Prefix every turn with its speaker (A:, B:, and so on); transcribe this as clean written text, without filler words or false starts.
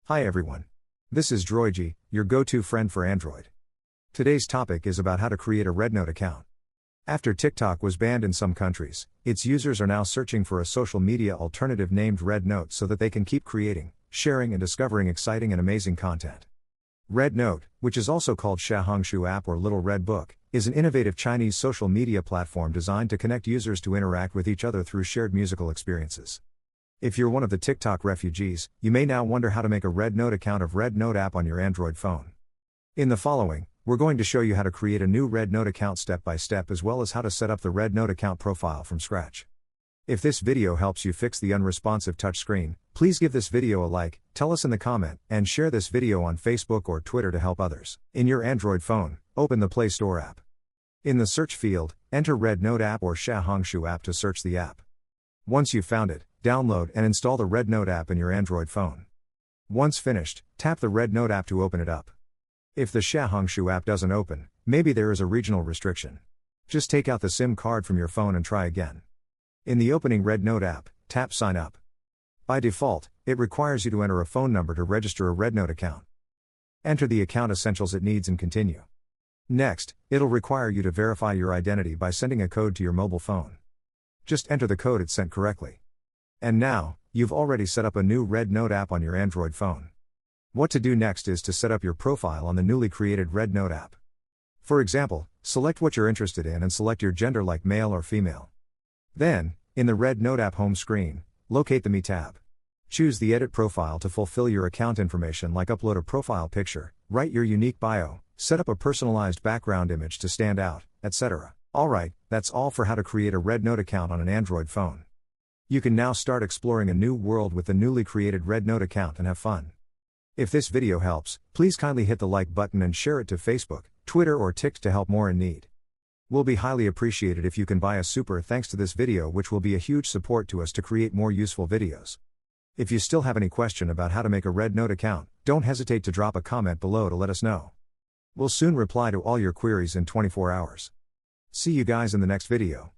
A: Hi everyone. This is Droigi, your go-to friend for Android. Today's topic is about how to create a REDNote account. After TikTok was banned in some countries, its users are now searching for a social media alternative named REDNote so that they can keep creating, sharing and discovering exciting and amazing content. REDNote, which is also called Xiaohongshu app or Little Red Book, is an innovative Chinese social media platform designed to connect users to interact with each other through shared musical experiences. If you're one of the TikTok refugees, you may now wonder how to make a REDNote account of REDNote app on your Android phone. In the following, we're going to show you how to create a new REDNote account step by step, as well as how to set up the REDNote account profile from scratch. If this video helps you fix the unresponsive touchscreen, please give this video a like, tell us in the comment, and share this video on Facebook or Twitter to help others. In your Android phone, open the Play Store app. In the search field, enter REDNote app or Xiaohongshu app to search the app. Once you've found it, download and install the REDNote app in your Android phone. Once finished, tap the REDNote app to open it up. If the Xiaohongshu app doesn't open, maybe there is a regional restriction. Just take out the SIM card from your phone and try again. In the opening REDNote app, tap Sign Up. By default, it requires you to enter a phone number to register a REDNote account. Enter the account essentials it needs and continue. Next, it'll require you to verify your identity by sending a code to your mobile phone. Just enter the code it sent correctly. And now, you've already set up a new REDNote app on your Android phone. What to do next is to set up your profile on the newly created REDNote app. For example, select what you're interested in and select your gender like male or female. Then, in the REDNote app home screen, locate the Me tab. Choose the Edit Profile to fulfill your account information like upload a profile picture, write your unique bio, set up a personalized background image to stand out, etc. Alright, that's all for how to create a REDNote account on an Android phone. You can now start exploring a new world with the newly created REDNote account and have fun. If this video helps, please kindly hit the like button and share it to Facebook, Twitter or TikTok to help more in need. We'll be highly appreciated if you can buy a super thanks to this video, which will be a huge support to us to create more useful videos. If you still have any question about how to make a REDNote account, don't hesitate to drop a comment below to let us know. We'll soon reply to all your queries in 24 hours. See you guys in the next video.